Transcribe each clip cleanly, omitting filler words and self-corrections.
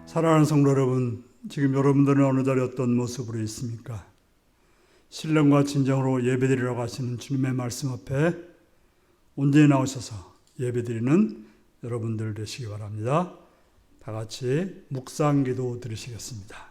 사랑하는 성도 여러분, 지금 여러분들은 어느 자리 어떤 모습으로 있습니까? 신령과 진정으로 예배드리라고 하시는 주님의 말씀 앞에 온전히 나오셔서 예배드리는 여러분들 되시기 바랍니다. 다 같이 묵상기도 드리시겠습니다.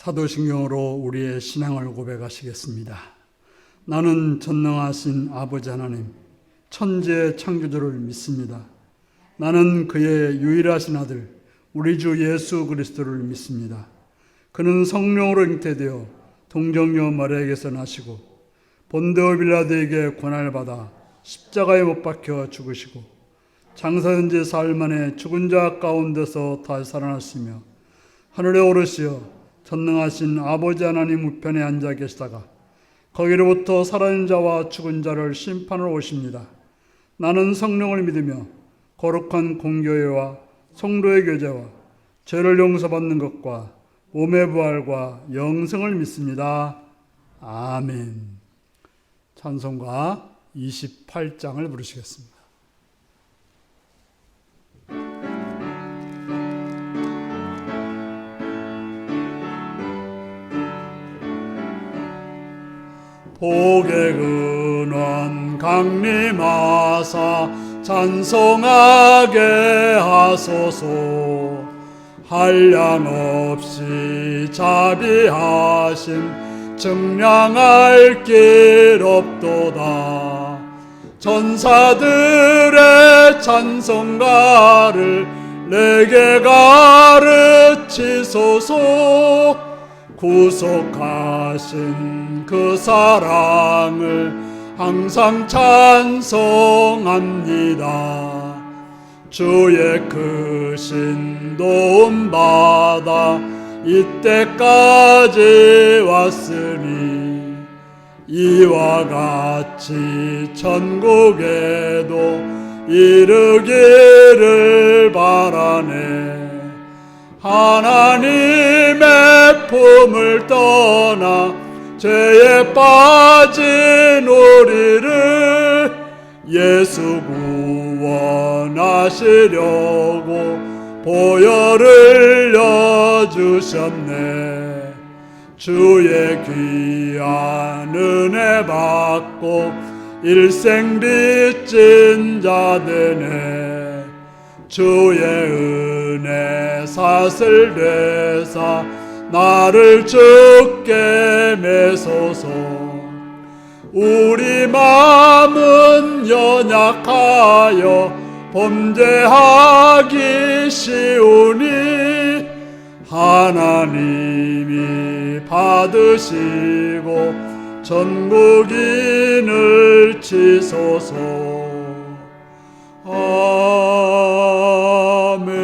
사도신경으로 우리의 신앙을 고백하시겠습니다. 나는 전능하신 아버지 하나님, 천지의 창조주를 믿습니다. 나는 그의 유일하신 아들, 우리 주 예수 그리스도를 믿습니다. 그는 성령으로 잉태되어 동정녀 마리아에게서 나시고 본데오 빌라도에게 고난을 받아 십자가에 못 박혀 죽으시고 장사된 지 사흘 만에 죽은 자 가운데서 다시 살아났으며 하늘에 오르시어 전능하신 아버지 하나님 우편에 앉아 계시다가 거기로부터 살아있는 자와 죽은 자를 심판하러 오십니다. 나는 성령을 믿으며 거룩한 공교회와 성도의 교제와 죄를 용서받는 것과 몸의 부활과 영생을 믿습니다. 아멘. 찬송가 28장을 부르시겠습니다. 복의 근원 강림하사 찬송하게 하소서. 한량없이 자비하심 증량할 길 없도다. 전사들의 찬송가를 내게 가르치소서. 구속하신 그 사랑을 항상 찬송합니다. 주의 크신 도움받아 이때까지 왔으니 이와 같이 천국에도 이르기를 바라네. 하나님의 품을 떠나 죄에 빠진 우리를 예수 구원하시려고 보혈을 흘려주셨네. 주의 귀한 은혜 받고 일생 빚진 자 되네. 주의 은혜 사슬 되사 나를 주께 매소서. 우리 마음은 연약하여 범죄하기 쉬우니 하나님이 받으시고 전국인을 치소서. 아멘.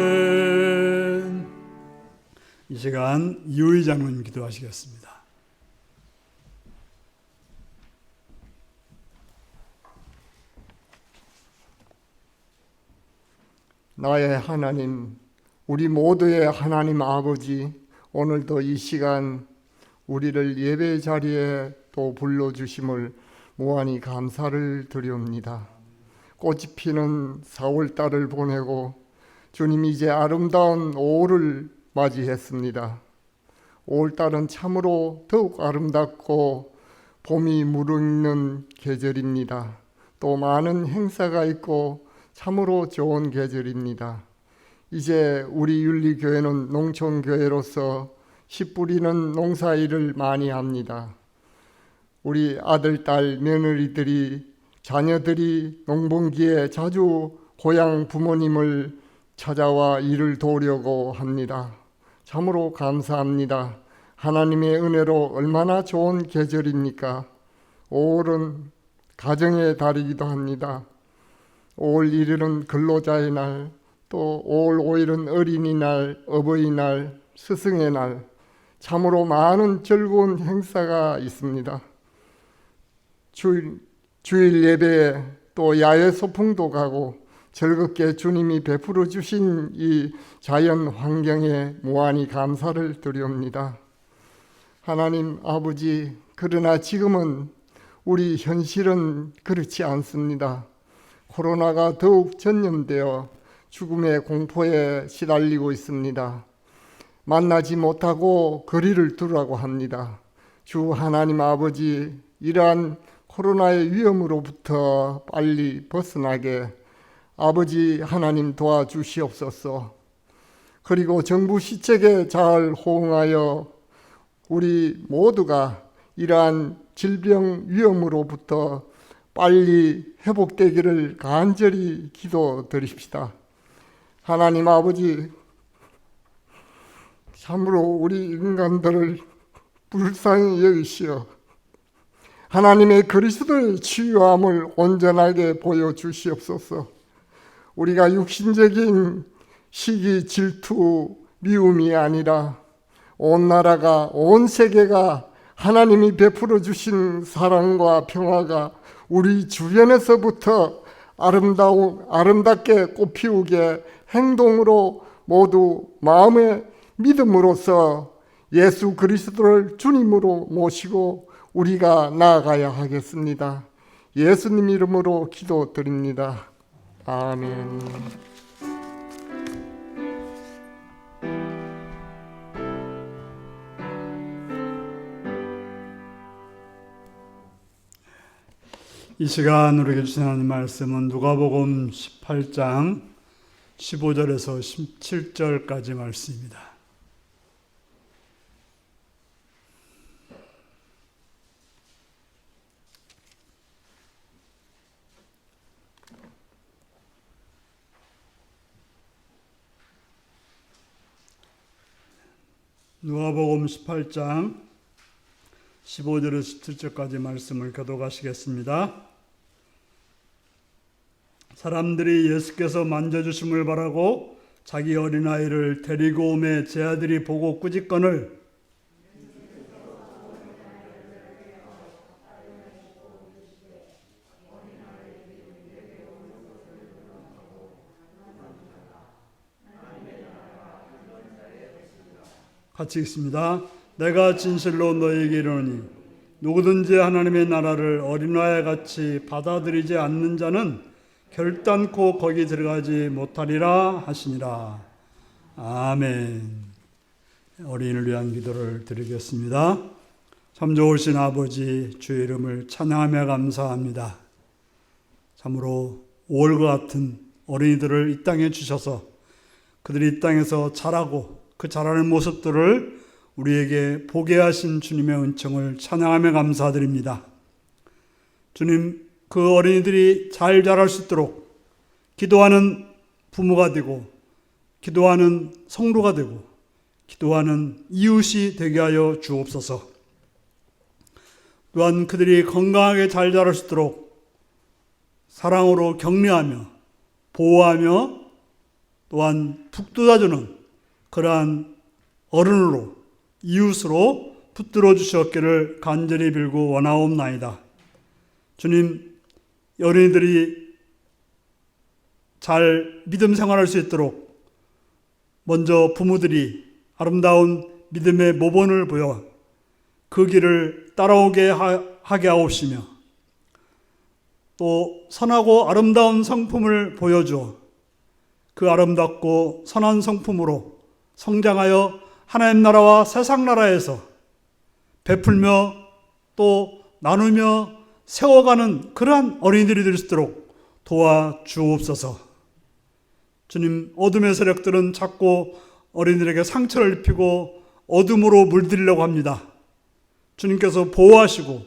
이 시간 이우희 장로님 기도하시겠습니다. 나의 하나님, 우리 모두의 하나님 아버지, 오늘도 이 시간 우리를 예배 자리에 또 불러주심을 무한히 감사를 드리옵니다. 꽃이 피는 4월달을 보내고 주님 이제 아름다운 5월을 맞이했습니다. 5월달은 참으로 더욱 아름답고 봄이 무르익는 계절입니다. 또 많은 행사가 있고 참으로 좋은 계절입니다. 이제 우리 윤리교회는 농촌교회로서 씨 뿌리는 농사일을 많이 합니다. 우리 아들, 딸, 며느리들이 자녀들이 농번기에 자주 고향 부모님을 찾아와 일을 도우려고 합니다. 참으로 감사합니다. 하나님의 은혜로 얼마나 좋은 계절입니까? 5월은 가정의 달이기도 합니다. 5월 1일은 근로자의 날, 또 5월 5일은 어린이날, 어버이날, 스승의 날, 참으로 많은 즐거운 행사가 있습니다. 주일 예배에 또 야외 소풍도 가고 즐겁게 주님이 베풀어 주신 이 자연 환경에 무한히 감사를 드립니다. 하나님 아버지, 그러나 지금은 우리 현실은 그렇지 않습니다. 코로나가 더욱 전염되어 죽음의 공포에 시달리고 있습니다. 만나지 못하고 거리를 두라고 합니다. 주 하나님 아버지, 이러한 코로나의 위험으로부터 빨리 벗어나게 아버지 하나님 도와주시옵소서. 그리고 정부 시책에 잘 호응하여 우리 모두가 이러한 질병 위험으로부터 빨리 회복되기를 간절히 기도드립시다. 하나님 아버지, 참으로 우리 인간들을 불쌍히 여기시어 하나님의 그리스도의 치유함을 온전하게 보여주시옵소서. 우리가 육신적인 시기, 질투, 미움이 아니라 온 나라가, 온 세계가 하나님이 베풀어 주신 사랑과 평화가 우리 주변에서부터 아름답게 꽃피우게 행동으로 모두 마음의 믿음으로써 예수 그리스도를 주님으로 모시고 우리가 나아가야 하겠습니다. 예수님 이름으로 기도드립니다. 아멘. 이 시간 우리에게 주신 하나님 말씀은 누가복음 18장 15절에서 17절까지 말씀입니다. 누가복음 18장 15절에서 17절까지 말씀을 교독하시겠습니다. 사람들이 예수께서 만져주심을 바라고 자기 어린아이를 데리고 오매 제 아들이 보고 꾸짖거늘 같이 읽습니다. 내가 진실로 너희에게 이르노니 누구든지 하나님의 나라를 어린아이 같이 받아들이지 않는 자는 결단코 거기 들어가지 못하리라 하시니라. 아멘. 어린이를 위한 기도를 드리겠습니다. 참 좋으신 아버지, 주의 이름을 찬양하며 감사합니다. 참으로 5월과 같은 어린이들을 이 땅에 주셔서 그들이 이 땅에서 자라고 그 자라는 모습들을 우리에게 보게 하신 주님의 은총을 찬양하며 감사드립니다. 주님, 그 어린이들이 잘 자랄 수 있도록 기도하는 부모가 되고 기도하는 성도가 되고 기도하는 이웃이 되게 하여 주옵소서. 또한 그들이 건강하게 잘 자랄 수 있도록 사랑으로 격려하며 보호하며 또한 북돋아주는 그러한 어른으로 이웃으로 붙들어 주셨기를 간절히 빌고 원하옵나이다. 주님, 어린이들이 잘 믿음 생활할 수 있도록 먼저 부모들이 아름다운 믿음의 모범을 보여 그 길을 따라오게 하게 하옵시며 또 선하고 아름다운 성품을 보여주어 그 아름답고 선한 성품으로 성장하여 하나님 나라와 세상 나라에서 베풀며 또 나누며 세워가는 그러한 어린이들이 될 수 있도록 도와주옵소서. 주님, 어둠의 세력들은 자꾸 어린이들에게 상처를 입히고 어둠으로 물들이려고 합니다. 주님께서 보호하시고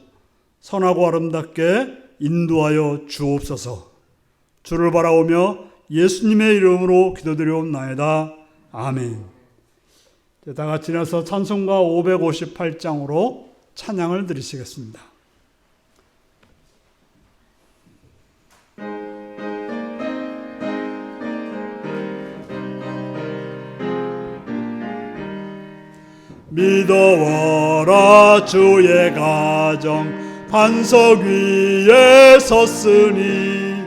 선하고 아름답게 인도하여 주옵소서. 주를 바라오며 예수님의 이름으로 기도드리옵나이다. 아멘. 다 같이 나서 찬송가 558장으로 찬양을 드리시겠습니다. 믿어와라 주의 가정 반석 위에 섰으니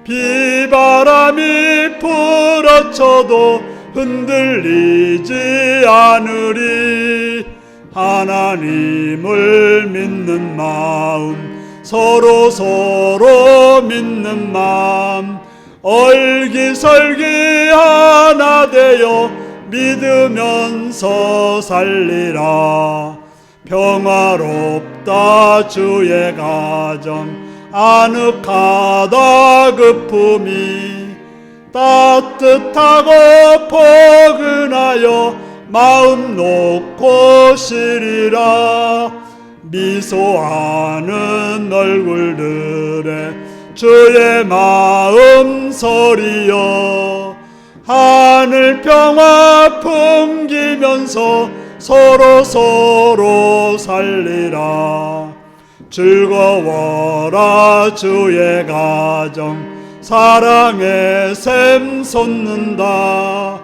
비바람이 불어쳐도 흔들리지 않으리. 하나님을 믿는 마음 서로 믿는 마음 얼기설기 하나 되어 믿으면서 살리라. 평화롭다 주의 가정 아늑하다 그 품이 따뜻하고 포근하여 마음 놓고 쉬리라. 미소하는 얼굴들에 주의 마음 소리여 하늘 평화 풍기면서 서로 살리라. 즐거워라 주의 가정 사랑의 샘 솟는다.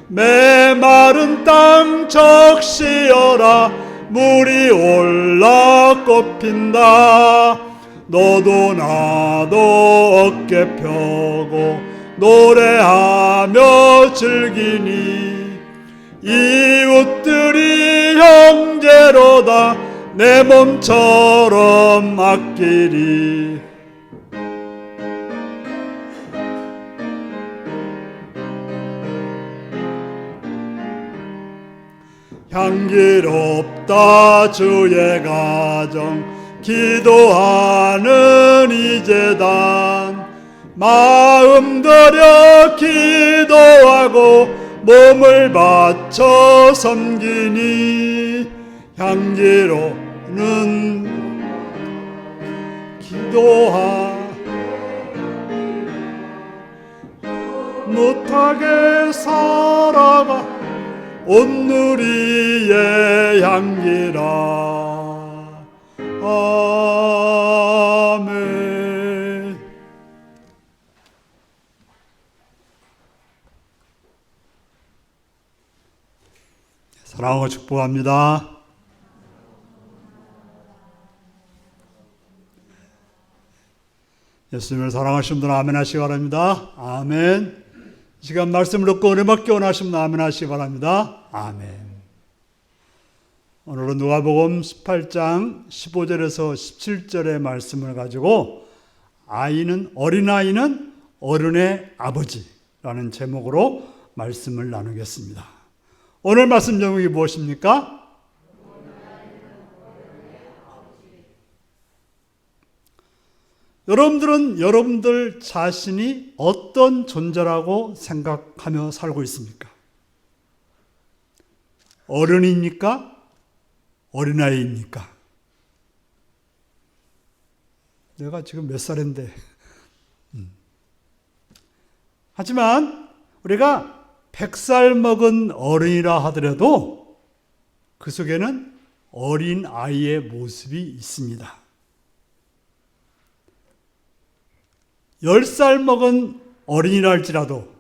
메마른 땅 적시어라 물이 올라 꽃핀다. 너도 나도 어깨 펴고 노래하며 즐기니 이웃들이 형제로다 내 몸처럼 아끼리. 향기롭다 주의 가정 기도하는 이 제단 마음 들여 기도하고 몸을 바쳐 섬기니 향기로는 못하게 살아가 온누리의 향기라. 아멘. 사랑하고 축복합니다. 예수님을 사랑하시는 분들은 아멘 하시기 바랍니다. 아멘. 이 시간 말씀을 듣고 은혜 받기 원하시면 아멘 하시기 바랍니다. 아멘. 오늘은 누가복음 18장 15절에서 17절의 말씀을 가지고 어린아이는 어른의 아버지라는 제목으로 말씀을 나누겠습니다. 오늘 말씀 제목이 무엇입니까? 여러분들은 여러분들 자신이 어떤 존재라고 생각하며 살고 있습니까? 어른입니까? 어린아이입니까? 내가 지금 몇 살인데. 하지만 우리가 100살 먹은 어른이라 하더라도 그 속에는 어린 아이의 모습이 있습니다. 10살 먹은 어린이라 할지라도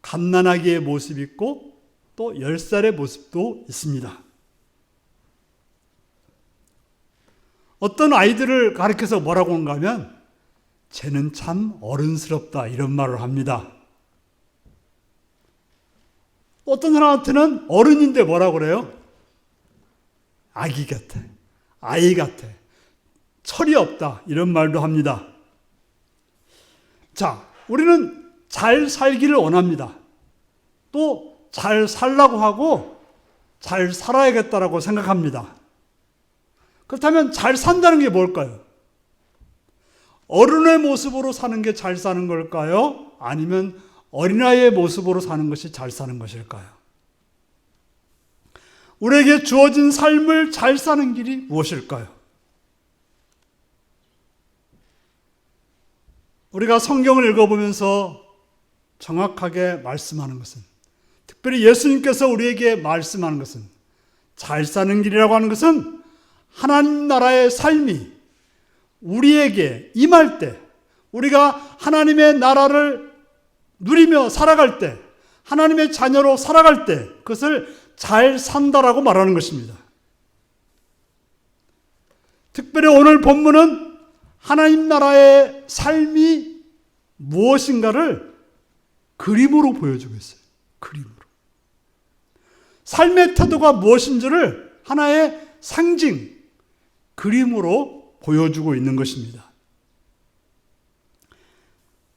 갓난아기의 모습이 있고 또 10살의 모습도 있습니다. 어떤 아이들을 가르쳐서 뭐라고 하는가 하면 쟤는 참 어른스럽다 이런 말을 합니다. 어떤 사람한테는 어른인데 뭐라고 그래요? 아기 같아, 아이 같아, 철이 없다 이런 말도 합니다. 자, 우리는 잘 살기를 원합니다. 또 잘 살라고 하고 잘 살아야겠다라고 생각합니다. 그렇다면 잘 산다는 게 뭘까요? 어른의 모습으로 사는 게 잘 사는 걸까요? 아니면 어린아이의 모습으로 사는 것이 잘 사는 것일까요? 우리에게 주어진 삶을 잘 사는 길이 무엇일까요? 우리가 성경을 읽어보면서 정확하게 말씀하는 것은, 특별히 예수님께서 우리에게 말씀하는 것은, 잘 사는 길이라고 하는 것은 하나님 나라의 삶이 우리에게 임할 때, 우리가 하나님의 나라를 누리며 살아갈 때, 하나님의 자녀로 살아갈 때 그것을 잘 산다라고 말하는 것입니다. 특별히 오늘 본문은 하나님 나라의 삶이 무엇인가를 그림으로 보여주고 있어요. 그림으로. 삶의 태도가 무엇인지를 하나의 상징, 그림으로 보여주고 있는 것입니다.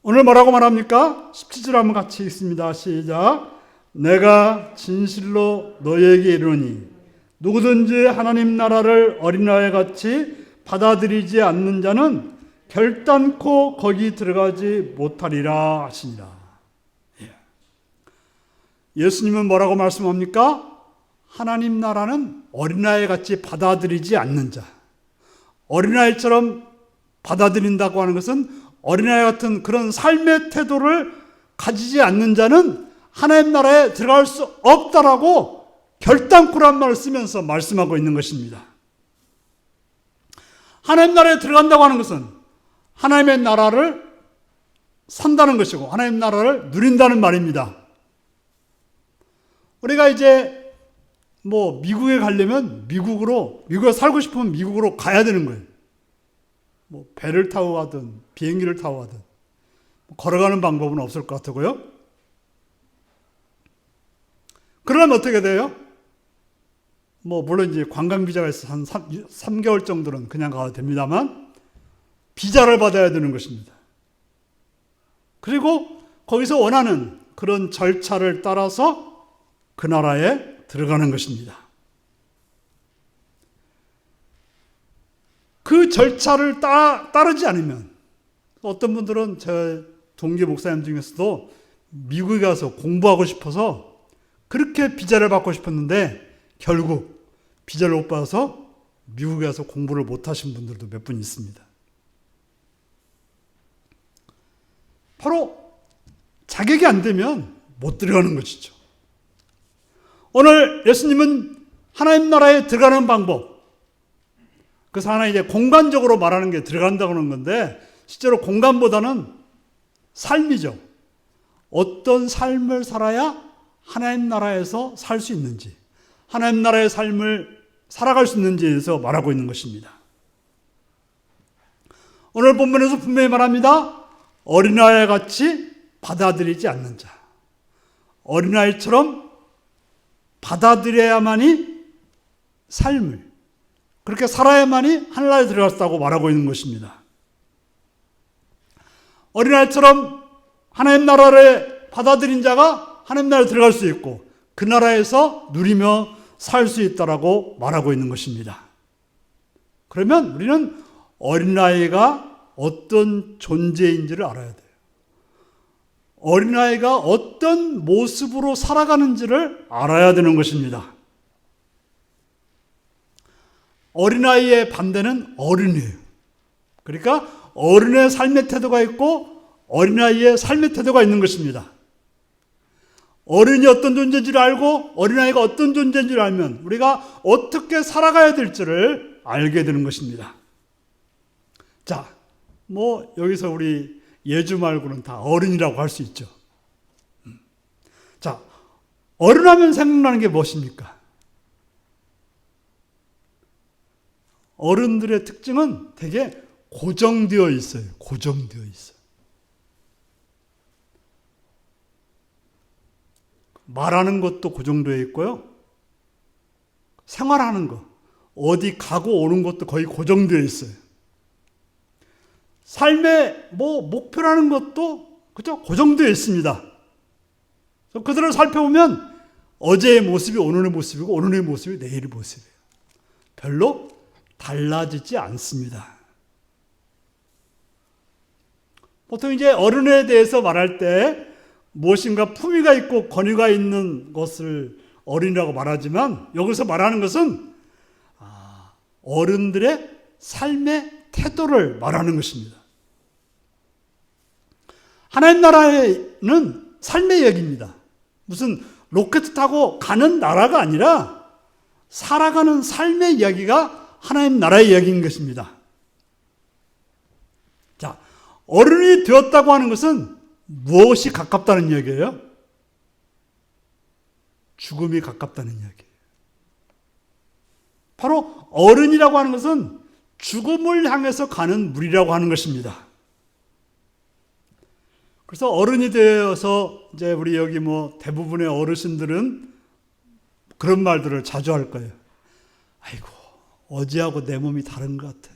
오늘 뭐라고 말합니까? 17절 한번 같이 읽습니다. 시작. 내가 진실로 너희에게 이르노니 누구든지 하나님 나라를 어린아이 같이 받아들이지 않는 자는 결단코 거기 들어가지 못하리라 하시니라. 예수님은 뭐라고 말씀합니까? 하나님 나라는 어린아이 같이 받아들이지 않는 자. 어린아이처럼 받아들인다고 하는 것은 어린아이 같은 그런 삶의 태도를 가지지 않는 자는 하나님 나라에 들어갈 수 없다라고 결단코란 말을 쓰면서 말씀하고 있는 것입니다. 하나님 나라에 들어간다고 하는 것은 하나님의 나라를 산다는 것이고 하나님 나라를 누린다는 말입니다. 우리가 이제 미국에 가려면 미국에 살고 싶으면 미국으로 가야 되는 거예요. 배를 타고 가든 비행기를 타고 가든 걸어가는 방법은 없을 것 같고요. 그러면 어떻게 돼요? 물론 이제 관광 비자가 있어 한 3개월 정도는 그냥 가도 됩니다만 비자를 받아야 되는 것입니다. 그리고 거기서 원하는 그런 절차를 따라서 그 나라에 들어가는 것입니다. 그 절차를 따르지 않으면, 어떤 분들은 제 동기 목사님 중에서도 미국에 가서 공부하고 싶어서 그렇게 비자를 받고 싶었는데 결국 비자를 못 받아서 미국에 가서 공부를 못 하신 분들도 몇 분 있습니다. 바로 자격이 안 되면 못 들어가는 것이죠. 오늘 예수님은 하나님 나라에 들어가는 방법, 그래서 하나 이제 공간적으로 말하는 게 들어간다고 하는 건데 실제로 공간보다는 삶이죠. 어떤 삶을 살아야 하나님 나라에서 살 수 있는지, 하나님 나라의 삶을 살아갈 수 있는지에 대해서 말하고 있는 것입니다. 오늘 본문에서 분명히 말합니다. 어린아이 같이 받아들이지 않는 자. 어린아이처럼 받아들여야만이 삶을, 그렇게 살아야만이 하늘나라에 들어갔다고 말하고 있는 것입니다. 어린아이처럼 하나님 나라를 받아들인 자가 하나님 나라에 들어갈 수 있고 그 나라에서 누리며 살 수 있다라고 말하고 있는 것입니다. 그러면 우리는 어린아이가 어떤 존재인지를 알아야 돼요. 어린아이가 어떤 모습으로 살아가는지를 알아야 되는 것입니다. 어린아이의 반대는 어른이에요. 그러니까 어른의 삶의 태도가 있고 어린아이의 삶의 태도가 있는 것입니다. 어른이 어떤 존재인지를 알고 어린아이가 어떤 존재인지를 알면 우리가 어떻게 살아가야 될지를 알게 되는 것입니다. 자, 여기서 우리 예주 말고는 다 어른이라고 할 수 있죠. 자, 어른하면 생각나는 게 무엇입니까? 어른들의 특징은 되게 고정되어 있어요. 고정되어 있어요. 말하는 것도 고정되어 있고요. 생활하는 것, 어디 가고 오는 것도 거의 고정되어 있어요. 삶의 목표라는 것도 그죠? 고정되어 있습니다. 그들을 살펴보면 어제의 모습이 오늘의 모습이고 오늘의 모습이 내일의 모습이에요. 별로 달라지지 않습니다. 보통 이제 어른에 대해서 말할 때 무엇인가 품위가 있고 권위가 있는 것을 어른이라고 말하지만 여기서 말하는 것은 어른들의 삶의 태도를 말하는 것입니다. 하나님 나라는 삶의 이야기입니다. 무슨 로켓 타고 가는 나라가 아니라 살아가는 삶의 이야기가 하나님 나라의 이야기인 것입니다. 자, 어른이 되었다고 하는 것은 무엇이 가깝다는 이야기예요? 죽음이 가깝다는 이야기예요. 바로 어른이라고 하는 것은 죽음을 향해서 가는 물이라고 하는 것입니다. 그래서 어른이 되어서 이제 우리 여기 뭐 대부분의 어르신들은 그런 말들을 자주 할 거예요. 아이고, 어제하고 내 몸이 다른 것 같아.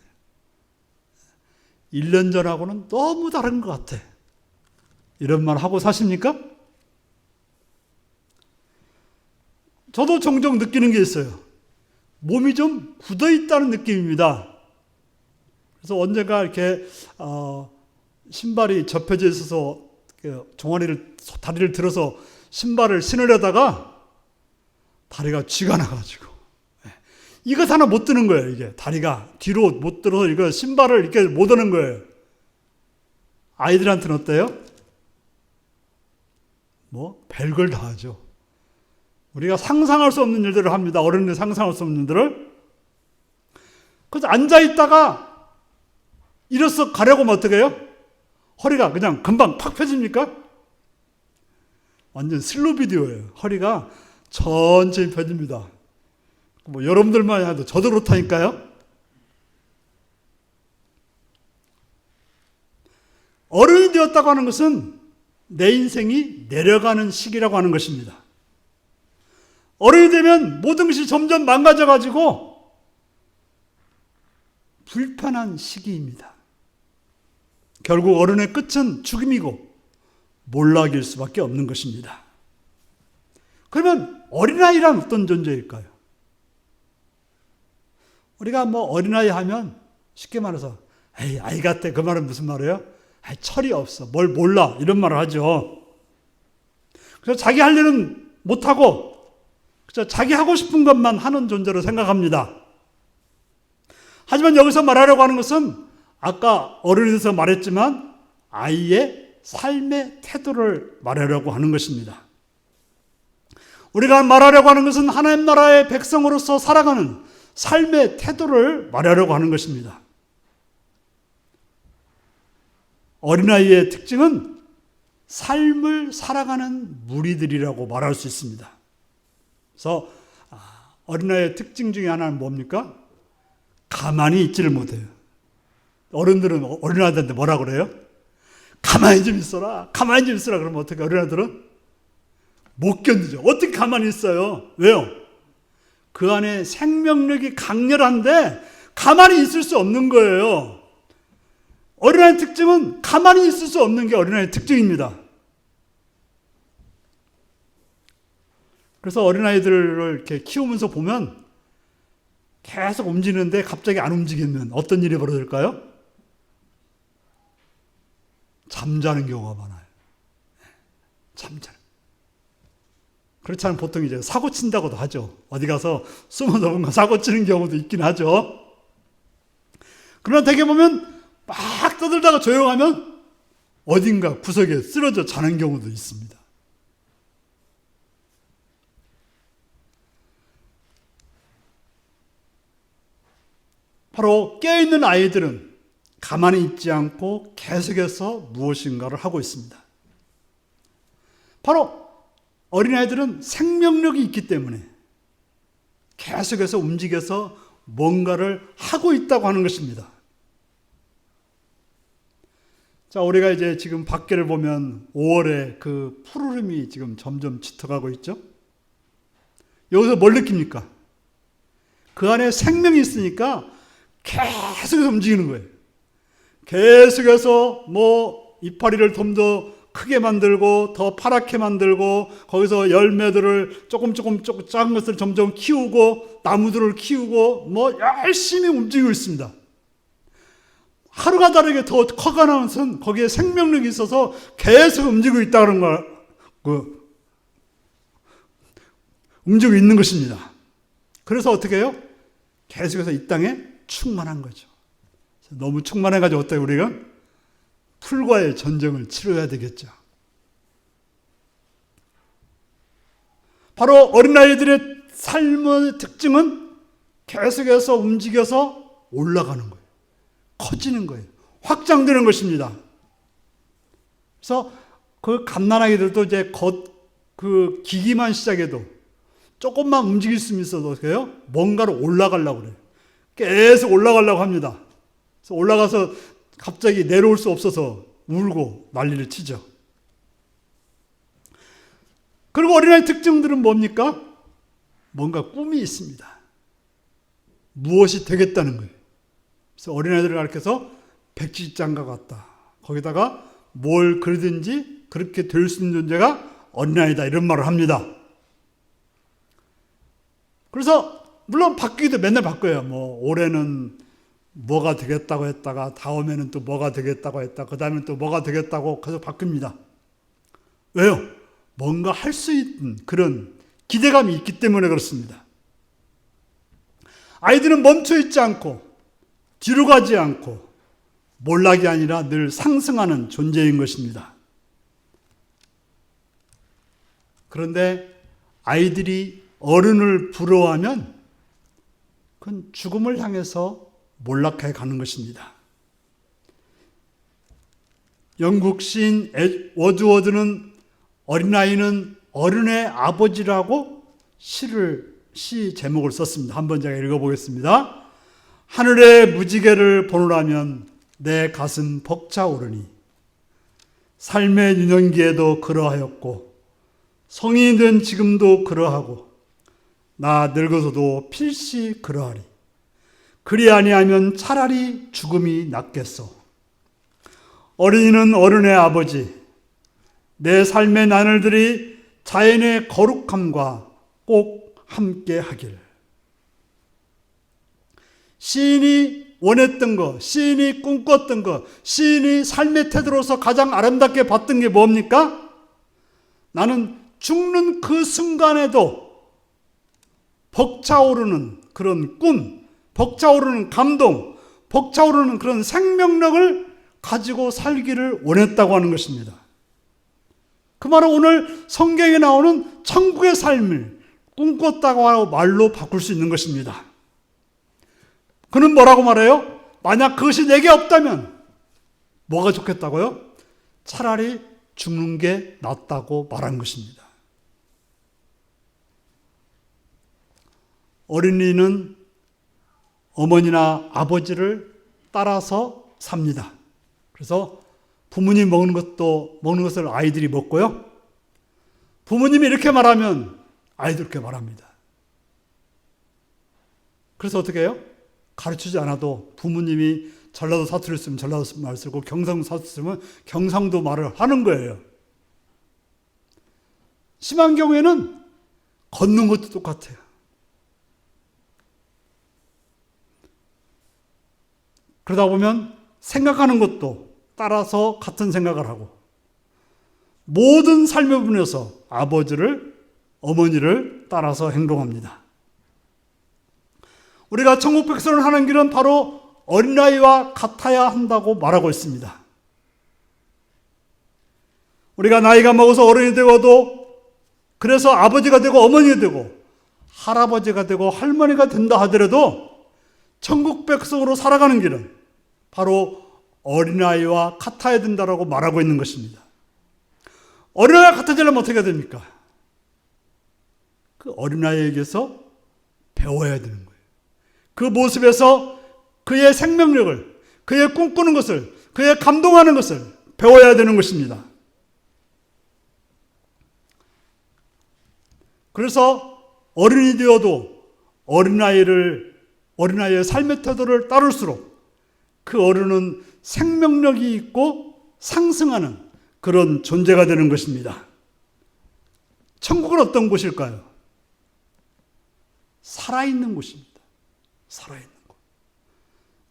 1년 전하고는 너무 다른 것 같아. 이런 말 하고 사십니까? 저도 종종 느끼는 게 있어요. 몸이 좀 굳어 있다는 느낌입니다. 그래서 언젠가 이렇게 신발이 접혀져 있어서 다리를 들어서 신발을 신으려다가 다리가 쥐가 나가지고 이것 하나 못 드는 거예요. 이게 다리가 뒤로 못 들어서 이거 신발을 이렇게 못 하는 거예요. 아이들한테는 어때요? 뭐 별걸 다 하죠. 우리가 상상할 수 없는 일들을 합니다. 어른들이 상상할 수 없는 일들을. 그래서 앉아있다가 일어서 가려고 하면 어떻게 해요? 허리가 그냥 금방 팍 펴집니까? 완전 슬로우 비디오예요. 허리가 천천히 펴집니다. 뭐 여러분들만 해도 저도 그렇다니까요. 어른이 되었다고 하는 것은 내 인생이 내려가는 시기라고 하는 것입니다. 어른이 되면 모든 것이 점점 망가져가지고 불편한 시기입니다. 결국 어른의 끝은 죽음이고 몰락일 수밖에 없는 것입니다. 그러면 어린아이란 어떤 존재일까요? 우리가 뭐 어린아이 하면 쉽게 말해서 에이, 아이 같아. 그 말은 무슨 말이에요? 아이, 철이 없어. 뭘 몰라. 이런 말을 하죠. 그래서 자기 할 일은 못하고 자기 하고 싶은 것만 하는 존재로 생각합니다. 하지만 여기서 말하려고 하는 것은 아까 어른에서 말했지만 아이의 삶의 태도를 말하려고 하는 것입니다. 우리가 말하려고 하는 것은 하나님 나라의 백성으로서 살아가는 삶의 태도를 말하려고 하는 것입니다. 어린아이의 특징은 삶을 살아가는 무리들이라고 말할 수 있습니다. 그래서 어린아이의 특징 중에 하나는 뭡니까? 가만히 있지를 못해요. 어른들은 어린아이들한테 뭐라 그래요? 가만히 좀 있어라. 가만히 좀 있어라. 그러면 어떻게 어린아이들은? 못 견디죠. 어떻게 가만히 있어요? 왜요? 그 안에 생명력이 강렬한데 가만히 있을 수 없는 거예요. 어린아이의 특징은 가만히 있을 수 없는 게 어린아이의 특징입니다. 그래서 어린아이들을 이렇게 키우면서 보면 계속 움직이는데 갑자기 안 움직이면 어떤 일이 벌어질까요? 잠자는 경우가 많아요. 잠자는. 그렇지 않으면 보통 이제 사고 친다고도 하죠. 어디 가서 숨어서 뭔가 사고 치는 경우도 있긴 하죠. 그러나 되게 보면 막 떠들다가 조용하면 어딘가 구석에 쓰러져 자는 경우도 있습니다. 바로 깨어있는 아이들은 가만히 있지 않고 계속해서 무엇인가를 하고 있습니다. 바로 어린아이들은 생명력이 있기 때문에 계속해서 움직여서 뭔가를 하고 있다고 하는 것입니다. 자, 우리가 이제 지금 밖에를 보면 5월에 그 푸르름이 지금 점점 짙어가고 있죠? 여기서 뭘 느낍니까? 그 안에 생명이 있으니까 계속해서 움직이는 거예요. 계속해서 뭐 이파리를 좀 더 크게 만들고 더 파랗게 만들고 거기서 열매들을 조금 작은 것을 점점 키우고 나무들을 키우고 뭐 열심히 움직이고 있습니다. 하루가 다르게 더 커가는 것은 거기에 생명력이 있어서 계속 움직이고 있다는 걸 움직이고 있는 것입니다. 그래서 어떻게 해요? 계속해서 이 땅에 충만한 거죠. 너무 충만해가지고 어때요, 우리가? 풀과의 전쟁을 치러야 되겠죠. 바로 어린아이들의 삶의 특징은 계속해서 움직여서 올라가는 거예요. 커지는 거예요. 확장되는 것입니다. 그래서 그 갓난아기들도 이제 그 기기만 시작해도 조금만 움직일 수 있어도 그래요. 뭔가로 올라가려고 그래요. 계속 올라가려고 합니다. 그래서 올라가서 갑자기 내려올 수 없어서 울고 난리를 치죠. 그리고 어린아이 특징들은 뭡니까? 뭔가 꿈이 있습니다. 무엇이 되겠다는 거예요. 그래서 어린아이들을 가르쳐서 백지장과 같다. 거기다가 뭘 그리든지 그렇게 될 수 있는 존재가 어린아이다. 이런 말을 합니다. 그래서 물론 바뀌기도 맨날 바꿔요. 뭐 올해는 뭐가 되겠다고 했다가 다음에는 또 뭐가 되겠다고 했다. 그 다음에 또 뭐가 되겠다고 계속 바뀝니다. 왜요? 뭔가 할 수 있는 그런 기대감이 있기 때문에 그렇습니다. 아이들은 멈춰 있지 않고 뒤로 가지 않고 몰락이 아니라 늘 상승하는 존재인 것입니다. 그런데 아이들이 어른을 부러워하면 그건 죽음을 향해서 몰락해 가는 것입니다. 영국 시인 워드워드는 어린아이는 어른의 아버지라고 시 제목을 썼습니다. 한번 제가 읽어보겠습니다. 하늘의 무지개를 보느라면 내 가슴 벅차오르니 삶의 유년기에도 그러하였고 성인이 된 지금도 그러하고 나 늙어서도 필시 그러하리. 그리 아니하면 차라리 죽음이 낫겠소. 어린이는 어른의 아버지, 내 삶의 나날들이 자연의 거룩함과 꼭 함께 하길. 시인이 원했던 것, 시인이 꿈꿨던 것, 시인이 삶의 태도로서 가장 아름답게 봤던 게 뭡니까? 나는 죽는 그 순간에도 벅차오르는 그런 꿈, 벅차오르는 감동, 벅차오르는 그런 생명력을 가지고 살기를 원했다고 하는 것입니다. 그 말은 오늘 성경에 나오는 천국의 삶을 꿈꿨다고 하고 말로 바꿀 수 있는 것입니다. 그는 뭐라고 말해요? 만약 그것이 내게 없다면 뭐가 좋겠다고요? 차라리 죽는 게 낫다고 말한 것입니다. 어린이는 어머니나 아버지를 따라서 삽니다. 그래서 부모님 먹는 것을 아이들이 먹고요. 부모님이 이렇게 말하면 아이들 이렇게 말합니다. 그래서 어떻게 해요? 가르치지 않아도 부모님이 전라도 사투리를 쓰면 전라도 말 쓰고 경상도 사투리 쓰면 경상도 말을 하는 거예요. 심한 경우에는 걷는 것도 똑같아요. 그러다 보면 생각하는 것도 따라서 같은 생각을 하고 모든 삶의 부분에서 아버지를, 어머니를 따라서 행동합니다. 우리가 천국 백성을 하는 길은 바로 어린아이와 같아야 한다고 말하고 있습니다. 우리가 나이가 먹어서 어른이 되어도 그래서 아버지가 되고 어머니가 되고 할아버지가 되고 할머니가 된다 하더라도 천국 백성으로 살아가는 길은 바로 어린아이와 같아야 된다고 말하고 있는 것입니다. 어린아이와 같아지려면 어떻게 해야 됩니까? 그 어린아이에게서 배워야 되는 거예요. 그 모습에서 그의 생명력을, 그의 꿈꾸는 것을, 그의 감동하는 것을 배워야 되는 것입니다. 그래서 어른이 되어도 어린아이의 삶의 태도를 따를수록 그 어른은 생명력이 있고 상승하는 그런 존재가 되는 것입니다. 천국은 어떤 곳일까요? 살아있는 곳입니다. 살아있는 곳.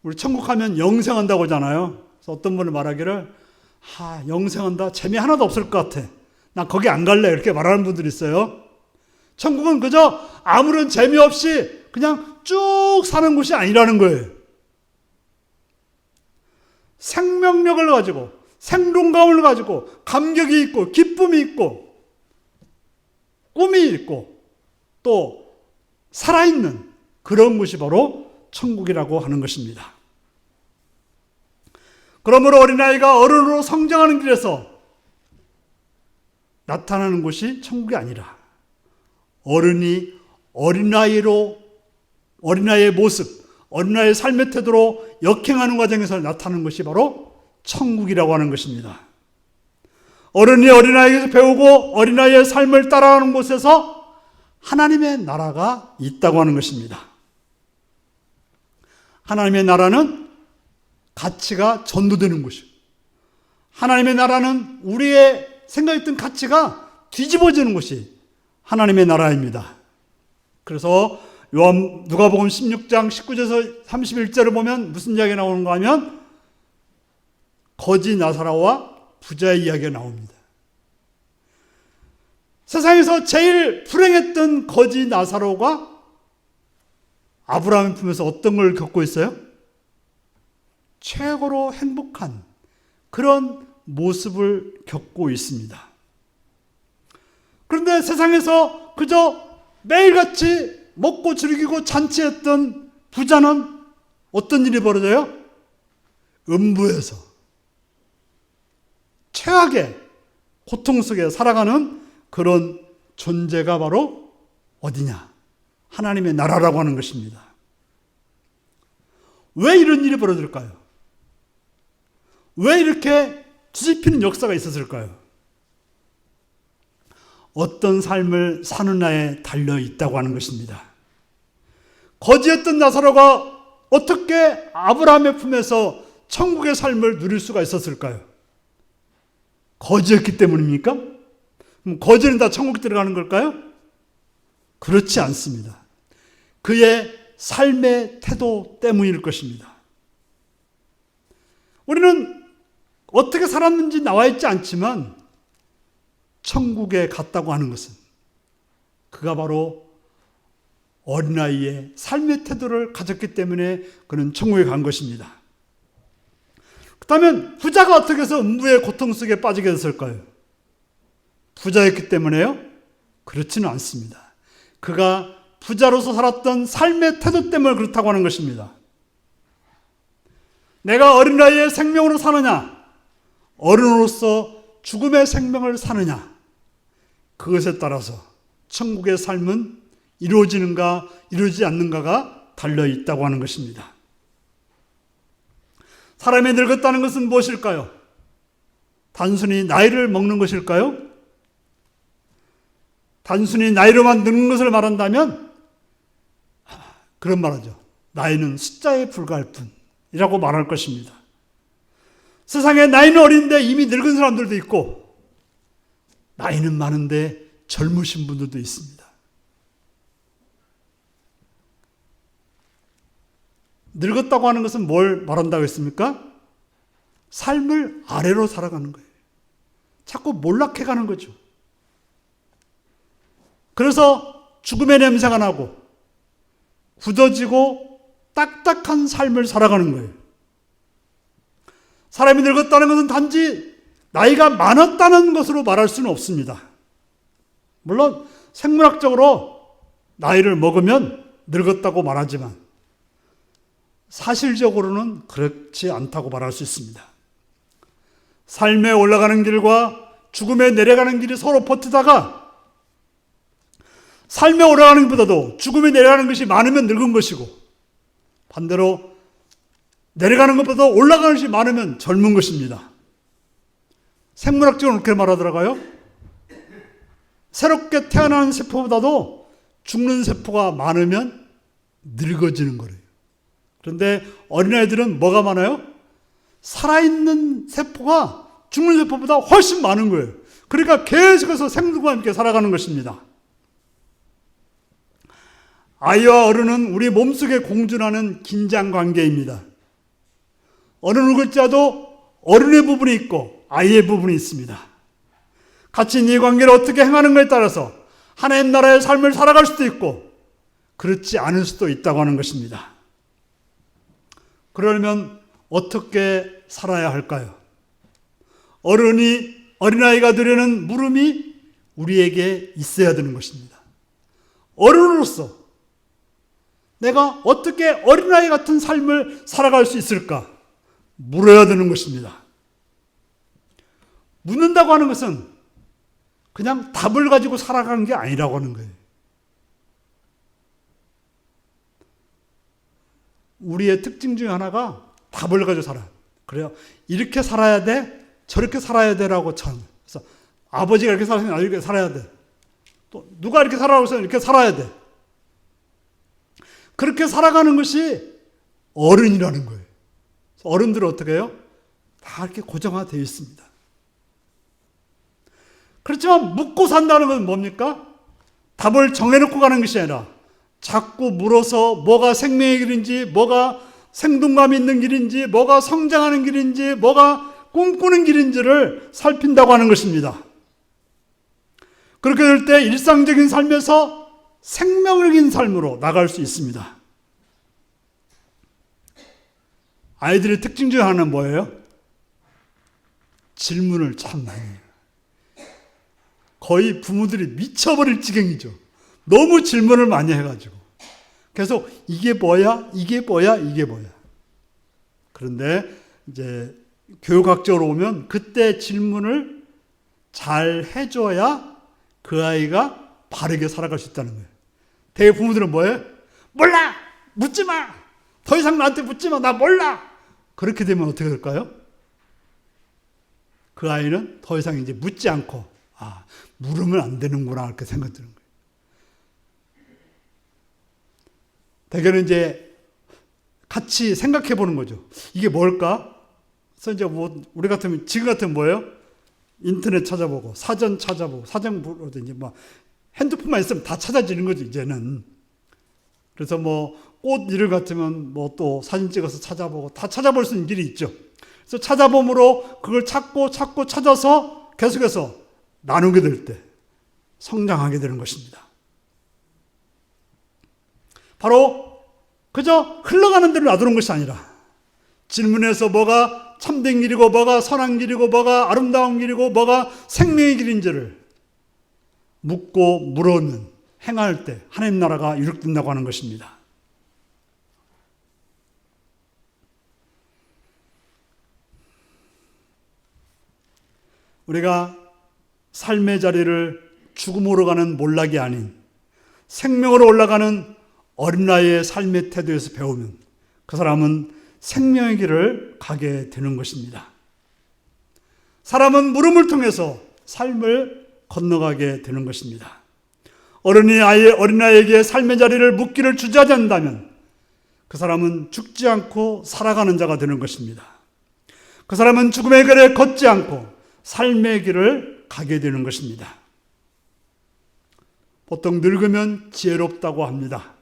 우리 천국 하면 영생한다고 하잖아요. 그래서 어떤 분을 말하기를 영생한다? 재미 하나도 없을 것 같아. 나 거기 안 갈래. 이렇게 말하는 분들이 있어요. 천국은 그저 아무런 재미없이 그냥 쭉 사는 곳이 아니라는 거예요. 생명력을 가지고 생동감을 가지고 감격이 있고 기쁨이 있고 꿈이 있고 또 살아있는 그런 것이 바로 천국이라고 하는 것입니다. 그러므로 어린아이가 어른으로 성장하는 길에서 나타나는 것이 천국이 아니라 어른이 어린아이의 모습, 어린아이의 삶의 태도로 역행하는 과정에서 나타나는 것이 바로 천국이라고 하는 것입니다. 어른이 어린아이에게서 배우고 어린아이의 삶을 따라가는 곳에서 하나님의 나라가 있다고 하는 것입니다. 하나님의 나라는 가치가 전도되는 곳이고, 하나님의 나라는 우리의 생각했던 가치가 뒤집어지는 것이 하나님의 나라입니다. 그래서 누가복음 16장 19절에서 31절을 보면 무슨 이야기가 나오는가 하면 거지 나사로와 부자의 이야기가 나옵니다. 세상에서 제일 불행했던 거지 나사로가 아브라함의 품에서 어떤 걸 겪고 있어요? 최고로 행복한 그런 모습을 겪고 있습니다. 그런데 세상에서 그저 매일같이 먹고 즐기고 잔치했던 부자는 어떤 일이 벌어져요? 음부에서 최악의 고통 속에 살아가는 그런 존재가 바로 어디냐? 하나님의 나라라고 하는 것입니다. 왜 이런 일이 벌어질까요? 왜 이렇게 뒤집히는 역사가 있었을까요? 어떤 삶을 사느냐에 달려 있다고 하는 것입니다. 거지였던 나사로가 어떻게 아브라함의 품에서 천국의 삶을 누릴 수가 있었을까요? 거지였기 때문입니까? 그럼 거지는 다 천국 들어가는 걸까요? 그렇지 않습니다. 그의 삶의 태도 때문일 것입니다. 우리는 어떻게 살았는지 나와 있지 않지만 천국에 갔다고 하는 것은 그가 바로 어린아이의 삶의 태도를 가졌기 때문에 그는 천국에 간 것입니다. 그렇다면 부자가 어떻게 해서 음부의 고통 속에 빠지게 됐을까요? 부자였기 때문에요? 그렇지는 않습니다. 그가 부자로서 살았던 삶의 태도 때문에 그렇다고 하는 것입니다. 내가 어린아이의 생명으로 사느냐, 어른으로서 죽음의 생명을 사느냐, 그것에 따라서 천국의 삶은 이루어지는가 이루어지지 않는가가 달려있다고 하는 것입니다. 사람이 늙었다는 것은 무엇일까요? 단순히 나이를 먹는 것일까요? 단순히 나이로만 늙는 것을 말한다면 그런 말하죠. 나이는 숫자에 불과할 뿐이라고 말할 것입니다. 세상에 나이는 어린데 이미 늙은 사람들도 있고 나이는 많은데 젊으신 분들도 있습니다. 늙었다고 하는 것은 뭘 말한다고 했습니까? 삶을 아래로 살아가는 거예요. 자꾸 몰락해가는 거죠. 그래서 죽음의 냄새가 나고 굳어지고 딱딱한 삶을 살아가는 거예요. 사람이 늙었다는 것은 단지 나이가 많았다는 것으로 말할 수는 없습니다. 물론 생물학적으로 나이를 먹으면 늙었다고 말하지만 사실적으로는 그렇지 않다고 말할 수 있습니다. 삶에 올라가는 길과 죽음에 내려가는 길이 서로 버티다가 삶에 올라가는 것보다도 죽음에 내려가는 것이 많으면 늙은 것이고 반대로 내려가는 것보다 올라가는 것이 많으면 젊은 것입니다. 생물학적으로 그렇게 말하더라고요. 새롭게 태어나는 세포보다도 죽는 세포가 많으면 늙어지는 거래요. 그런데 어린아이들은 뭐가 많아요? 살아있는 세포가 죽는 세포보다 훨씬 많은 거예요. 그러니까 계속해서 생들과 함께 살아가는 것입니다. 아이와 어른은 우리 몸속에 공존하는 긴장관계입니다. 어느 누구일지라도 어른의 부분이 있고 아이의 부분이 있습니다. 같이 이 관계를 어떻게 행하는가에 따라서 하나님 나라의 삶을 살아갈 수도 있고 그렇지 않을 수도 있다고 하는 것입니다. 그러려면 어떻게 살아야 할까요? 어린아이가 되려는 물음이 우리에게 있어야 되는 것입니다. 어른으로서 내가 어떻게 어린아이 같은 삶을 살아갈 수 있을까? 물어야 되는 것입니다. 묻는다고 하는 것은 그냥 답을 가지고 살아가는 게 아니라고 하는 거예요. 우리의 특징 중에 하나가 답을 가지고 살아요. 그래요. 이렇게 살아야 돼, 저렇게 살아야 돼라고 참. 그래서 아버지가 이렇게 살았으면 나도 이렇게 살아야 돼. 또 누가 이렇게 살아라고 해서 이렇게 살아야 돼. 그렇게 살아가는 것이 어른이라는 거예요. 어른들은 어떻게 해요? 다 이렇게 고정화되어 있습니다. 그렇지만 묻고 산다는 건 뭡니까? 답을 정해놓고 가는 것이 아니라 자꾸 물어서 뭐가 생명의 길인지, 뭐가 생동감 있는 길인지, 뭐가 성장하는 길인지, 뭐가 꿈꾸는 길인지를 살핀다고 하는 것입니다. 그렇게 될 때 일상적인 삶에서 생명적인 삶으로 나갈 수 있습니다. 아이들의 특징 중 하나는 뭐예요? 질문을 참 많이 해요. 거의 부모들이 미쳐버릴 지경이죠. 너무 질문을 많이 해가지고. 계속 이게 뭐야? 이게 뭐야? 이게 뭐야? 그런데 이제 교육학적으로 오면 그때 질문을 잘 해줘야 그 아이가 바르게 살아갈 수 있다는 거예요. 대개 부모들은 뭐예요? 몰라! 묻지 마! 더 이상 나한테 묻지 마! 나 몰라! 그렇게 되면 어떻게 될까요? 그 아이는 더 이상 이제 묻지 않고, 아, 물으면 안 되는구나, 이렇게 생각 드는 거예요. 대개는 이제 같이 생각해 보는 거죠. 이게 뭘까? 그래서 이제 뭐, 우리 같으면, 지금 같으면 뭐예요? 인터넷 찾아보고, 사전 찾아보고, 사전 보고, 이제 뭐, 핸드폰만 있으면 다 찾아지는 거죠, 이제는. 그래서 뭐, 꽃 이름 같으면 뭐 또 사진 찍어서 찾아보고, 다 찾아볼 수 있는 길이 있죠. 그래서 찾아봄으로 그걸 찾고 찾아서 계속해서 나누게 될 때 성장하게 되는 것입니다. 바로 그저 흘러가는 대로 놔두는 것이 아니라 질문에서 뭐가 참된 길이고 뭐가 선한 길이고 뭐가 아름다운 길이고 뭐가 생명의 길인지를 묻고 물으면 행할 때 하나님 나라가 이룩된다고 하는 것입니다. 우리가 삶의 자리를 죽음으로 가는 몰락이 아닌 생명으로 올라가는 어린아이의 삶의 태도에서 배우면 그 사람은 생명의 길을 가게 되는 것입니다. 사람은 물음을 통해서 삶을 건너가게 되는 것입니다. 어린아이에게 삶의 자리를 묻기를 주저하지 않는다면 그 사람은 죽지 않고 살아가는 자가 되는 것입니다. 그 사람은 죽음의 길에 걷지 않고 삶의 길을 가게 되는 것입니다. 보통 늙으면 지혜롭다고 합니다.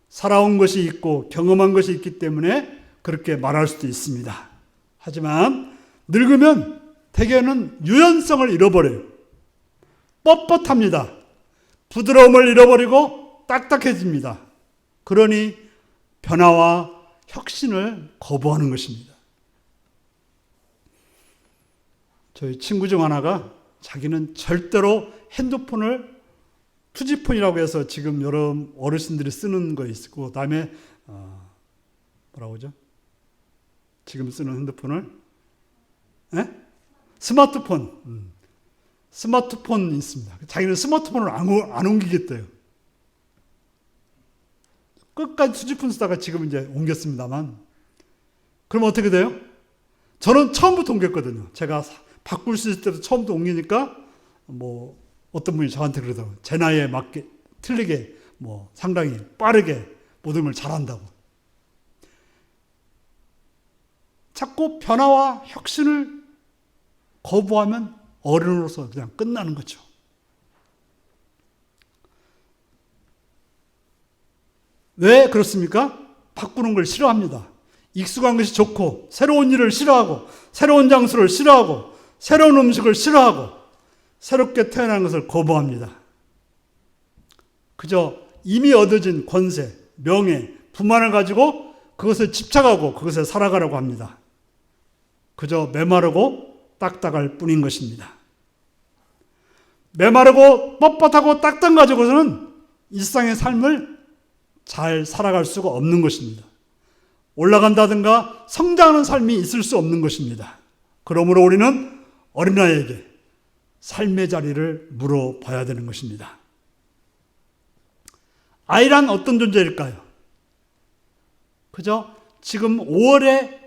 살아온 것이 있고 경험한 것이 있기 때문에 그렇게 말할 수도 있습니다. 하지만 늙으면 대개는 유연성을 잃어버려요. 뻣뻣합니다. 부드러움을 잃어버리고 딱딱해집니다. 그러니 변화와 혁신을 거부하는 것입니다. 저희 친구 중 하나가 자기는 절대로 핸드폰을 투지폰이라고 해서 지금 여러 어르신들이 쓰는 거 있고, 그 다음에 뭐라고 하죠? 지금 쓰는 핸드폰을 스마트폰. 스마트폰이 있습니다. 자기는 스마트폰을 안 옮기겠대요. 끝까지 투지폰 쓰다가 지금 이제 옮겼습니다만, 그럼 어떻게 돼요? 저는 처음부터 옮겼거든요. 제가 바꿀 수 있을 때도 처음부터 옮기니까 뭐 어떤 분이 저한테 그러더라고요. 제 나이에 맞게 틀리게 뭐 상당히 빠르게 모든 걸 잘한다고. 자꾸 변화와 혁신을 거부하면 어른으로서 그냥 끝나는 거죠. 왜 그렇습니까? 바꾸는 걸 싫어합니다. 익숙한 것이 좋고 새로운 일을 싫어하고 새로운 장소를 싫어하고 새로운 음식을 싫어하고 새롭게 태어난 것을 거부합니다. 그저 이미 얻어진 권세, 명예, 부만을 가지고 그것에 집착하고 그것에 살아가려고 합니다. 그저 메마르고 딱딱할 뿐인 것입니다. 메마르고 뻣뻣하고 딱딱 가지고서는 일상의 삶을 잘 살아갈 수가 없는 것입니다. 올라간다든가 성장하는 삶이 있을 수 없는 것입니다. 그러므로 우리는 어린아이에게 삶의 자리를 물어봐야 되는 것입니다. 아이란 어떤 존재일까요? 그죠? 지금 5월에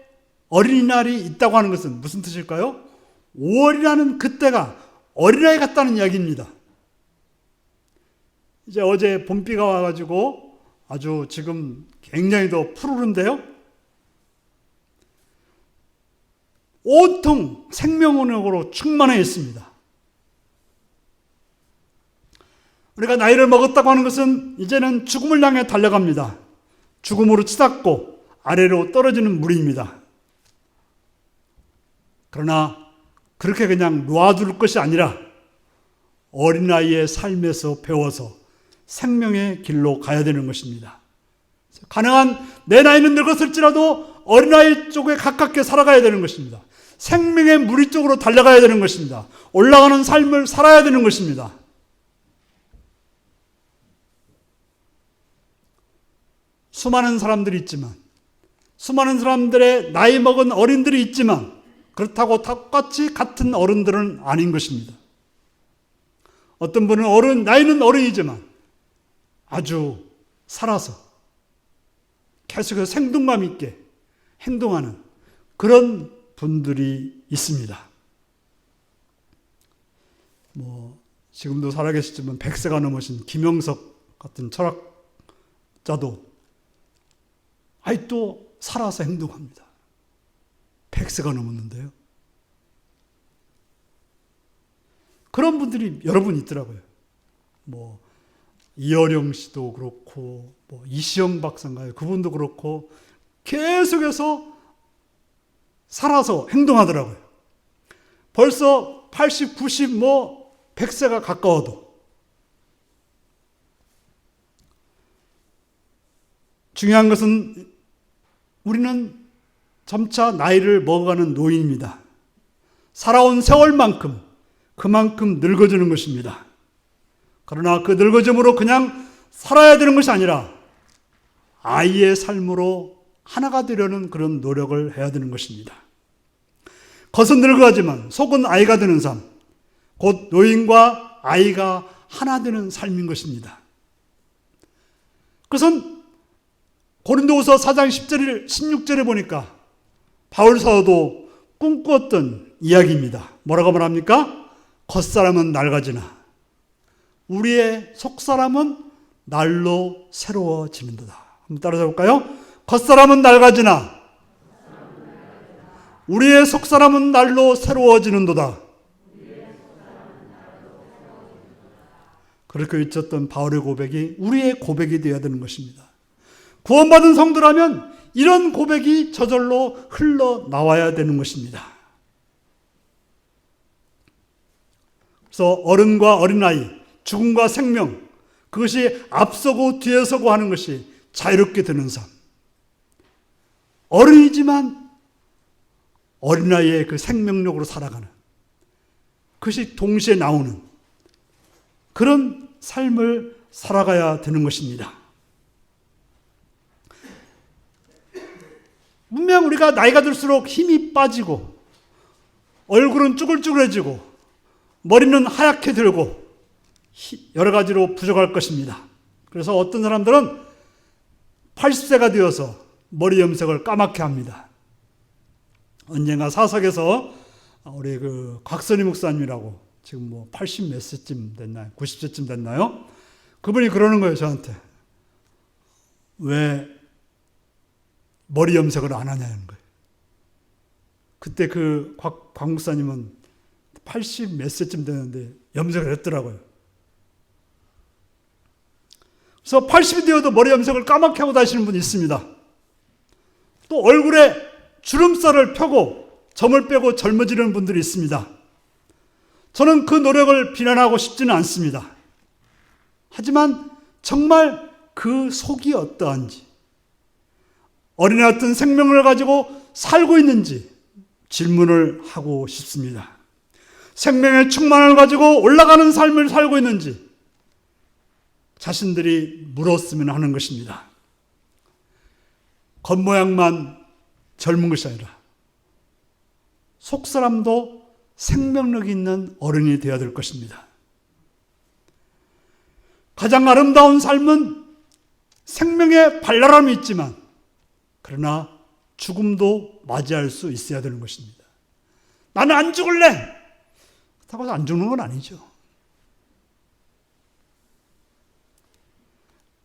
어린이날이 있다고 하는 것은 무슨 뜻일까요? 5월이라는 그때가 어린아이 같다는 이야기입니다. 이제 어제 봄비가 와가지고 아주 지금 굉장히 더 푸르른데요. 온통 생명력으로 충만해 있습니다. 우리가 나이를 먹었다고 하는 것은 이제는 죽음을 향해 달려갑니다. 죽음으로 치닫고 아래로 떨어지는 무리입니다. 그러나 그렇게 그냥 놓아둘 것이 아니라 어린아이의 삶에서 배워서 생명의 길로 가야 되는 것입니다. 가능한 내 나이는 늙었을지라도 어린아이 쪽에 가깝게 살아가야 되는 것입니다. 생명의 무리 쪽으로 달려가야 되는 것입니다. 올라가는 삶을 살아야 되는 것입니다. 수많은 사람들이 있지만, 수많은 사람들의 나이 먹은 어린들이 있지만, 그렇다고 똑같이 같은 어른들은 아닌 것입니다. 어떤 분은 나이는 어른이지만 아주 살아서 계속해서 생동감 있게 행동하는 그런 분들이 있습니다. 지금도 살아계시지만 100세가 넘으신 김영석 같은 철학자도 아직도 살아서 행동합니다. 100세가 넘었는데요. 그런 분들이 여러 분 있더라고요. 이어령 씨도 그렇고, 이시영 박사인가요? 그분도 그렇고, 계속해서 살아서 행동하더라고요. 벌써 80, 90, 100세가 가까워도. 중요한 것은 우리는 점차 나이를 먹어가는 노인입니다. 살아온 세월만큼 그만큼 늙어지는 것입니다. 그러나 그 늙어짐으로 그냥 살아야 되는 것이 아니라 아이의 삶으로 하나가 되려는 그런 노력을 해야 되는 것입니다. 겉은 늙어가지만 속은 아이가 되는 삶, 곧 노인과 아이가 하나 되는 삶인 것입니다. 그것은 고린도후서 4장 16절에 보니까 바울 사도도 꿈꾸었던 이야기입니다. 뭐라고 말합니까? 겉사람은 낡아지나 우리의 속사람은 날로 새로워지는도다. 한번 따라서 볼까요? 겉사람은 낡아지나 우리의 속사람은 날로 새로워지는도다. 그렇게 외쳤던 바울의 고백이 우리의 고백이 되어야 되는 것입니다. 구원받은 성도라면 이런 고백이 저절로 흘러나와야 되는 것입니다. 그래서 어른과 어린아이, 죽음과 생명, 그것이 앞서고 뒤에서고 하는 것이 자유롭게 되는 삶. 어른이지만 어린아이의 그 생명력으로 살아가는, 그것이 동시에 나오는 그런 삶을 살아가야 되는 것입니다. 분명 우리가 나이가 들수록 힘이 빠지고 얼굴은 쭈글쭈글해지고 머리는 하얗게 들고 여러 가지로 부족할 것입니다. 그래서 어떤 사람들은 80세가 되어서 머리 염색을 까맣게 합니다. 언젠가 사석에서 우리 곽선희 목사님이라고 지금 80 몇 세쯤 됐나요? 90세쯤 됐나요? 그분이 그러는 거예요, 저한테. 왜 머리 염색을 안 하냐는 거예요. 그때 곽 목사님은 80 몇 세쯤 됐는데 염색을 했더라고요. 그래서 80이 되어도 머리 염색을 까맣게 하고 다니시는 분이 있습니다. 또 얼굴에 주름살을 펴고 점을 빼고 젊어지는 분들이 있습니다. 저는 그 노력을 비난하고 싶지는 않습니다. 하지만 정말 그 속이 어떠한지, 어린애 같은 생명을 가지고 살고 있는지 질문을 하고 싶습니다. 생명의 충만을 가지고 올라가는 삶을 살고 있는지 자신들이 물었으면 하는 것입니다. 겉모양만 젊은 것이 아니라 속사람도 생명력 있는 어른이 되어야 될 것입니다. 가장 아름다운 삶은 생명의 발랄함이 있지만 그러나 죽음도 맞이할 수 있어야 되는 것입니다. 나는 안 죽을래! 그렇다고 해서 안 죽는 건 아니죠.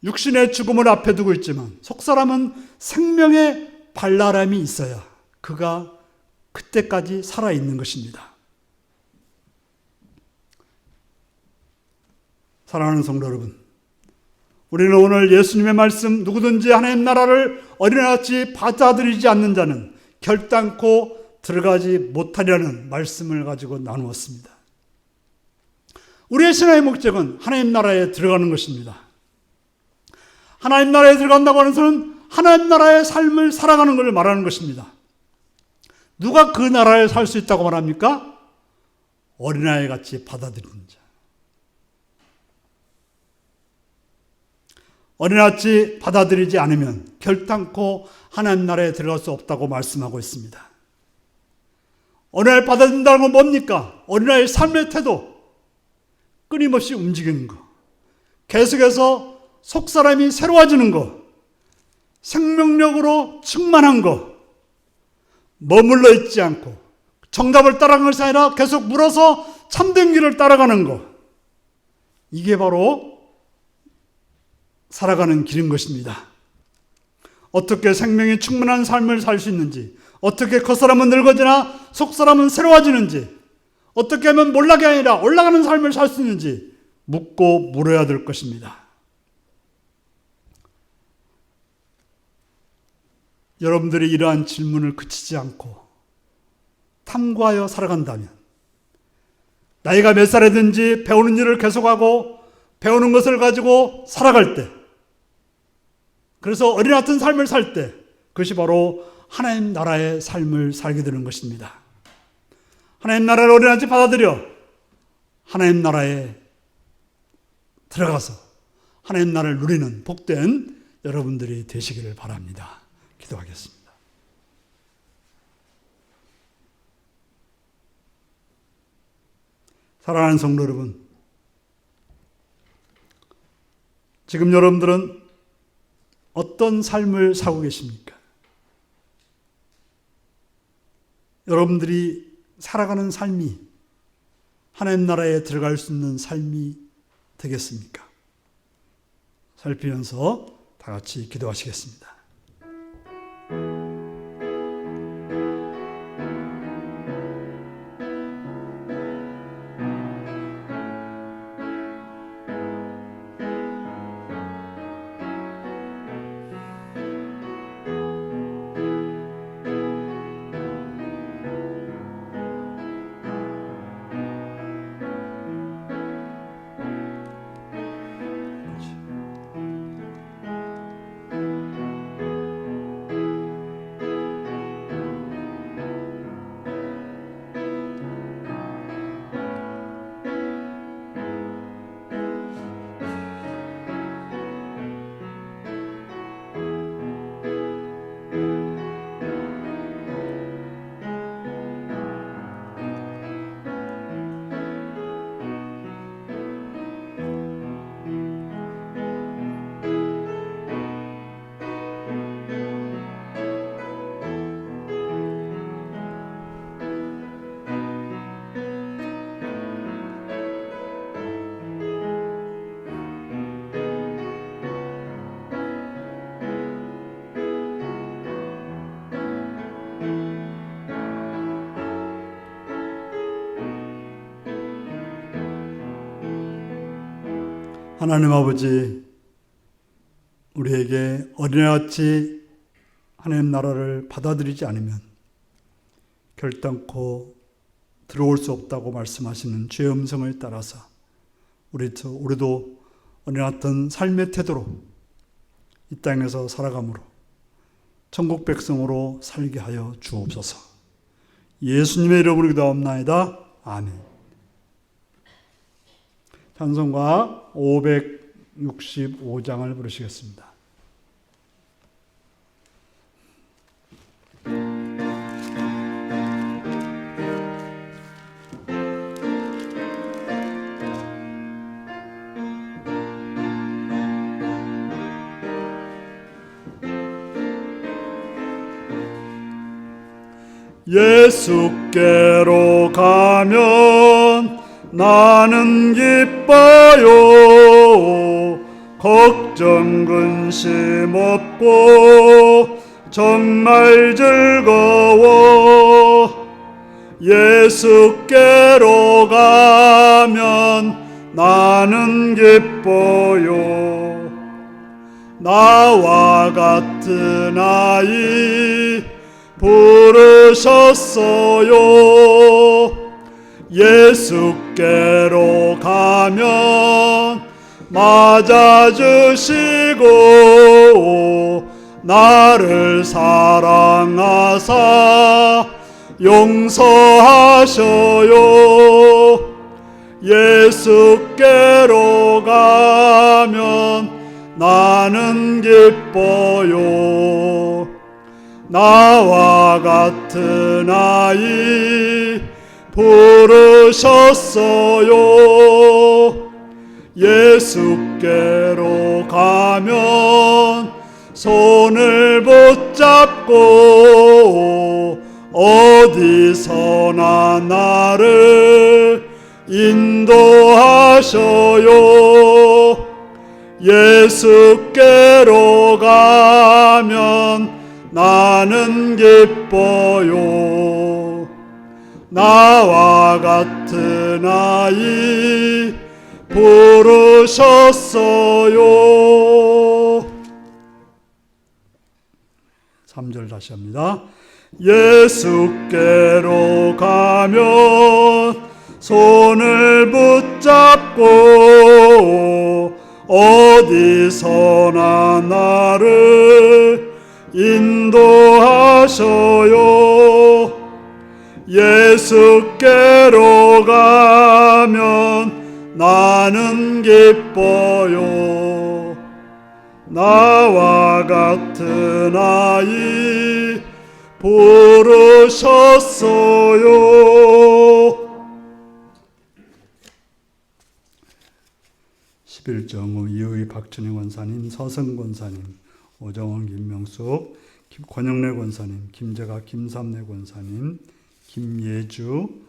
육신의 죽음을 앞에 두고 있지만 속사람은 생명의 발랄함이 있어야 그가 그때까지 살아있는 것입니다. 사랑하는 성도 여러분, 우리는 오늘 예수님의 말씀, 누구든지 하나님 나라를 어린아이같이 받아들이지 않는 자는 결단코 들어가지 못하려는 말씀을 가지고 나누었습니다. 우리의 신앙의 목적은 하나님 나라에 들어가는 것입니다. 하나님 나라에 들어간다고 하는 것은 하나님 나라의 삶을 살아가는 것을 말하는 것입니다. 누가 그 나라에 살 수 있다고 말합니까? 어린아이같이 받아들이는 자. 어린아이같이 받아들이지 않으면 결단코 하나님 나라에 들어갈 수 없다고 말씀하고 있습니다. 어린아이를 받아들인다는 건 뭡니까? 어린아이의 삶의 태도, 끊임없이 움직이는 것, 계속해서 속사람이 새로워지는 것, 생명력으로 충만한 것, 머물러 있지 않고 정답을 따라가는 것이 아니라 계속 물어서 참된 길을 따라가는 것, 이게 바로 살아가는 길인 것입니다. 어떻게 생명이 충만한 삶을 살 수 있는지, 어떻게 겉사람은 늙어지나 속사람은 새로워지는지, 어떻게 하면 몰락이 아니라 올라가는 삶을 살 수 있는지 묻고 물어야 될 것입니다. 여러분들이 이러한 질문을 그치지 않고 탐구하여 살아간다면 나이가 몇 살이든지 배우는 일을 계속하고 배우는 것을 가지고 살아갈 때, 그래서 어린 같은 삶을 살 때 그것이 바로 하나님 나라의 삶을 살게 되는 것입니다. 하나님 나라를 어린아이같이 받아들여 하나님 나라에 들어가서 하나님 나라를 누리는 복된 여러분들이 되시기를 바랍니다. 기도하겠습니다. 사랑하는 성도 여러분, 지금 여러분들은 어떤 삶을 살고 계십니까? 여러분들이 살아가는 삶이 하나님 나라에 들어갈 수 있는 삶이 되겠습니까? 살피면서 다 같이 기도하시겠습니다. 하나님 아버지, 우리에게 어린아이같이 하나님 나라를 받아들이지 않으면 결단코 들어올 수 없다고 말씀하시는 주의 음성을 따라서 우리도 어린아이 같은 삶의 태도로 이 땅에서 살아감으로 천국 백성으로 살게 하여 주옵소서. 예수님의 이름으로 기도하옵나이다. 아멘. 찬송가 565장을 부르시겠습니다. 예수께로 가면 나는 기뻐요. 걱정 근심 없고 정말 즐거워. 예수께로 가면 나는 기뻐요. 나와 같은 아이 부르셨어요. 예수께로 가면 맞아주시고 나를 사랑하사 용서하셔요. 예수께로 가면 나는 기뻐요. 나와 같은 아이 부르셨어요. 예수께로 가면 손을 붙잡고 어디서나 나를 인도하셔요. 예수께로 가면 나는 기뻐요. 나와 같은 아이 부르셨어요. 3절 다시 합니다. 예수께로 가면 손을 붙잡고 어디서나 나를 인도하셔요. 예수께로 가면 나는 기뻐요. 나와 같은 아이 부르셨어요. 11정우 이의 박준희 권사님, 서성 권사님, 오정원 김명숙, 권영래 권사님, 김재가 김삼래 권사님, 김예주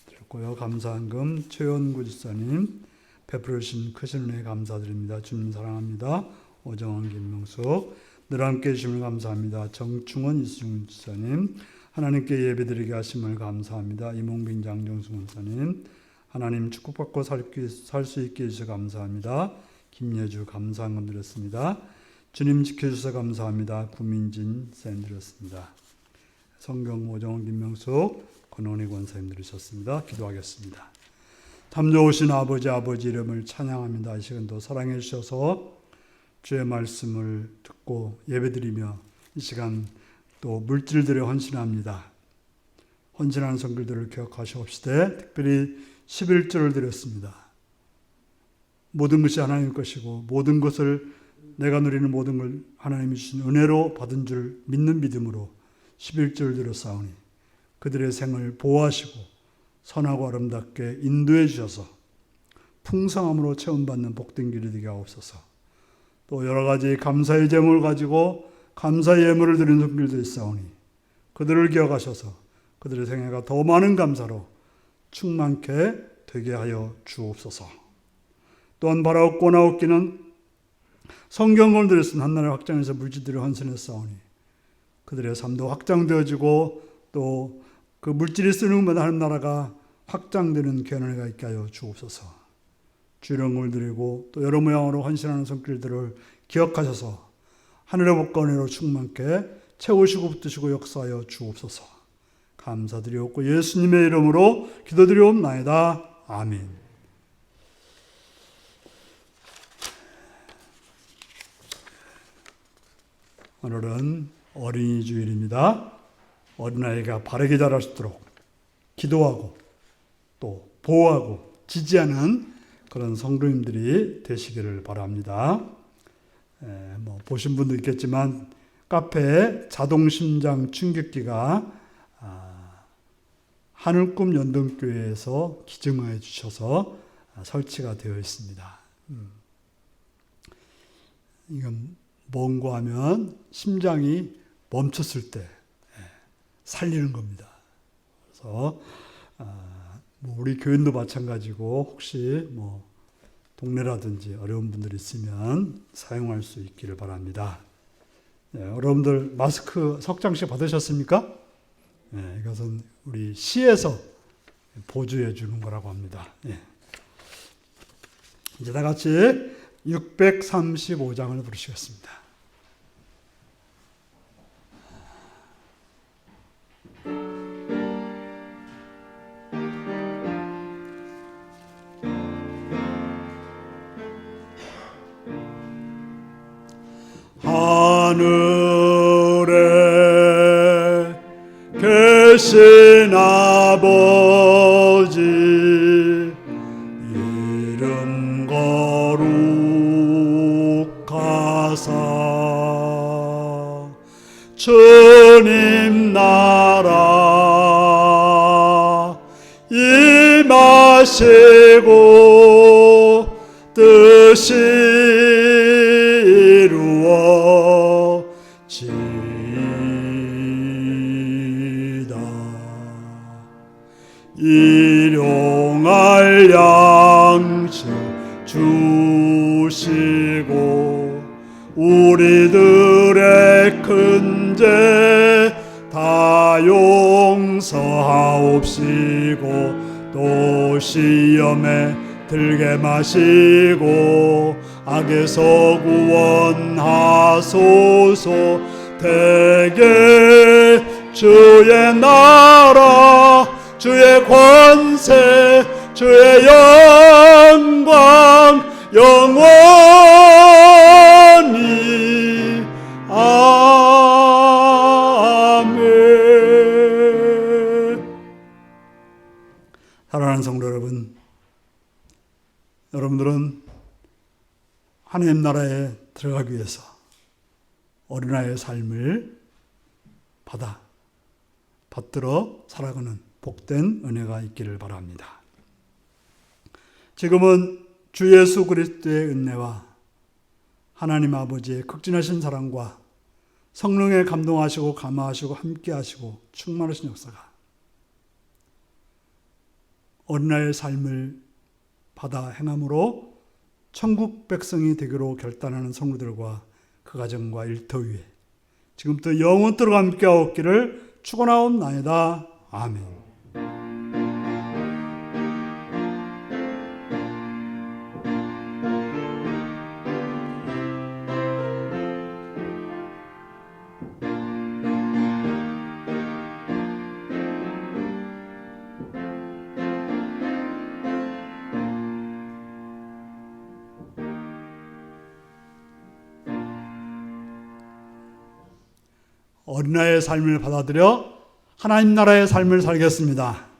드렸고요. 감사한금 최연구 지사님 베풀으신 크신 은혜 감사드립니다. 주님 사랑합니다. 오정원 김명숙 늘 함께 해주심을 감사합니다. 정충원 이수중 지사님 하나님께 예배드리게 하심을 감사합니다. 이몽빈 장정수 권사님 하나님 축복받고 살 수 있게 해주셔서 감사합니다. 김예주 감사한금 드렸습니다. 주님 지켜주셔서 감사합니다. 구민진 쌤 드렸습니다. 성경 오정원 김명숙 권원희 권사님 들으셨습니다. 기도하겠습니다. 참 좋으신 아버지 이름을 찬양합니다. 이 시간도 사랑해 주셔서 주의 말씀을 듣고 예배드리며 이 시간 또 물질들에 헌신합니다. 헌신하는 성길들을 기억하시옵시되 특별히 11조를 드렸습니다. 모든 것이 하나님 것이고 모든 것을 내가 누리는 모든 걸 하나님이 주신 은혜로 받은 줄 믿는 믿음으로 11조를 드렸사오니 그들의 생을 보호하시고 선하고 아름답게 인도해 주셔서 풍성함으로 체험받는 복된 길이 되게 하옵소서. 또 여러 가지 감사의 제목을 가지고 감사의 예물을 드리는 손길도 있사오니 그들을 기억하셔서 그들의 생애가 더 많은 감사로 충만케 되게 하여 주옵소서. 또한 바라옵고 나옵기는 성경을 드렸은 한나라의 확장에서 물질들을 헌신했사오니 그들의 삶도 확장되어지고 또 그 물질이 쓰는 것마다 하는 나라가 확장되는 견해가 있게 하여 주옵소서. 주령을 드리고 또 여러 모양으로 헌신하는 손길들을 기억하셔서 하늘의 복과 은혜로 충만케 채우시고 붙드시고 역사하여 주옵소서. 감사드리옵고 예수님의 이름으로 기도드리옵나이다. 아멘. 오늘은 어린이 주일입니다. 어린아이가 바르게 자랄 수 있도록 기도하고 또 보호하고 지지하는 그런 성도님들이 되시기를 바랍니다. 보신 분도 있겠지만 카페에 자동심장 충격기가 하늘꿈 연동교회에서 기증해 주셔서 설치가 되어 있습니다. 이건 뭔가 하면 심장이 멈췄을 때 살리는 겁니다. 그래서 우리 교인도 마찬가지고 혹시 동네라든지 어려운 분들이 있으면 사용할 수 있기를 바랍니다. 여러분들 마스크 석 장씩 받으셨습니까? 이것은 우리 시에서 보조해 주는 거라고 합니다. 이제 다 같이 635장을 부르시겠습니다. 하늘에 계신 아버지 이름 거룩하사 주님 나라 임하시고 뜻이 이루어지이다. 일용할 양식 주시고 우리들의 큰 죄 다 용서하옵시고 또 시험에 들게 마시고 악에서 구원하소서. 대개 주의 나라 주의 권세 주의 영광 영원히 아멘. 사랑하는 성도 여러분, 여러분들은 하나님 나라에 들어가기 위해서 어린아이의 삶을 받들어 살아가는 복된 은혜가 있기를 바랍니다. 지금은 주 예수 그리스도의 은혜와 하나님 아버지의 극진하신 사랑과 성령의 감동하시고 감화하시고 함께하시고 충만하신 역사가 어린아이의 삶을 받아 행함으로 천국 백성이 되기로 결단하는 성도들과 그 가정과 일터 위에 지금부터 영원토록 함께하옵기를 축원하옵나이다. 아멘. 어린아이의 삶을 받아들여 하나님 나라의 삶을 살겠습니다.